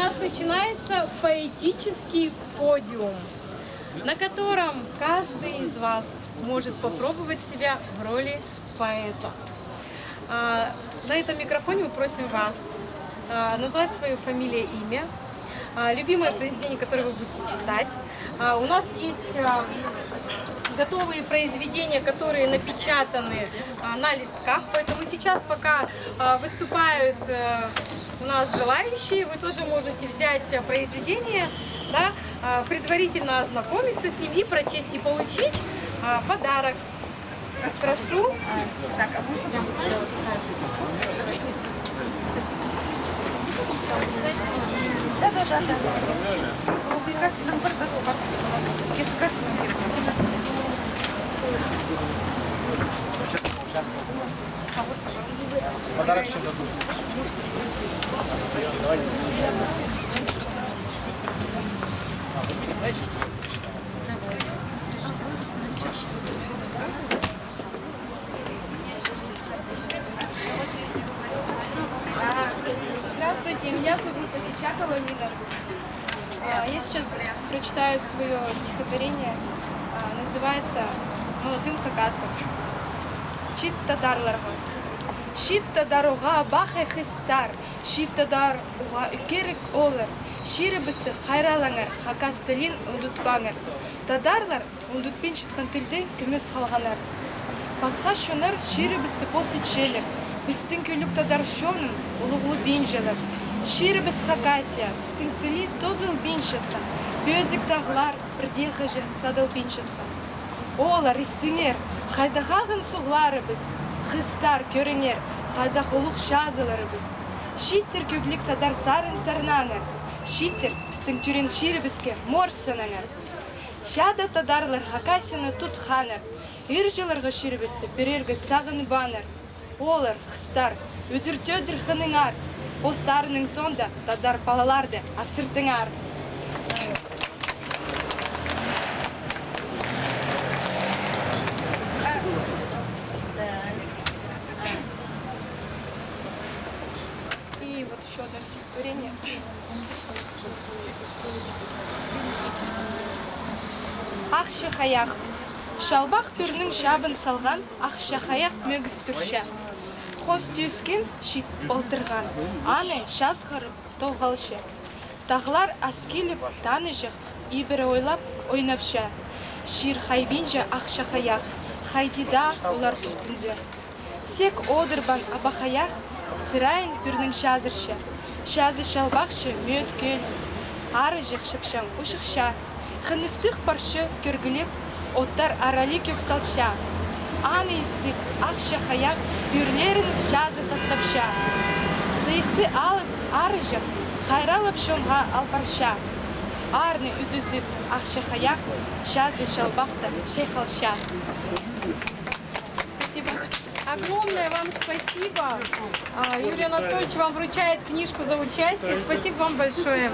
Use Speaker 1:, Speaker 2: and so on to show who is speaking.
Speaker 1: нас начинается поэтический подиум, на котором каждый из вас может попробовать себя в роли поэта. На этом микрофоне мы просим вас назвать свою фамилию, имя, любимое произведение, которое вы будете читать. У нас есть готовые произведения, которые напечатаны на листках, поэтому сейчас, пока выступают у нас желающие, вы тоже можете взять произведение, да, предварительно ознакомиться с ним и прочесть, и получить подарок. Прошу. Так, а можно
Speaker 2: подарок еще дадут.
Speaker 3: Здравствуйте, меня зовут Осичакова Нина. Я сейчас прочитаю свое стихотворение, называется «Молодым хакасом». Читтадарларга. Читтадаруга бахе хистар, читтадар уга икерик олар, ширебісті хайралаңар, хакас тілін ұндутпаңар. Тадарлар ұндутпен читқан тілді күмес қалғанар. Пасха шонар ширебісті посы челер, бістің көлік тадар шонын ұлығылы бен желер. Ширебіс хакасия, бістің сілі тозыл бен шытқа, бөзік тағылар бірден қыжын садыл бен шытқа. Олар істінер, қайдағағын сұғлары біз, Хыстар көріңер, қайдақ ұлық шазылары біз. Шиттер көглік тадар сарын сарнаныр, шиттер бістің түрен ширебіске мор сынаныр. Шада тадарлар хакасины тут ханыр, үржілергі ширебісті бірергі сағын баныр. Олар, хыстар, өдір-төдір хыныңар, постарының сонда тадар палаларды асыртыңар. И вот еще одно стихотворение. Ақшы қаяқ. Шалбақ түрінің шабын салған, ақшы қаяқ мөгіз түрші. Қос түйіскен шит болтырған, аны шазғырып толғалшы. Тағылар аскеліп таны жық, ибірі ойлап ойнапшы. Шир хайбинжі ақшы қаяқ, хайдида олар күстінзе. Сек одырбан аба қаяқ, сырайын бүрнің шазыршы. Шазы шалбақшы мөт көл, ары жық шықшам ұшықша. Хыныстық баршы көргілеп, оттар арали көксалша. Аны істіп, ақшы қаяқ, бүрлерін шазы тастапша. Сыйықты алып, ары жық, қайралып шонға алпарша. Арны үдізіп, ақшы қаяқ, шазы шалбақта шейхалша.
Speaker 1: Спасибо. Огромное вам спасибо. Юрий Анатольевич вам вручает книжку за участие. Спасибо вам большое.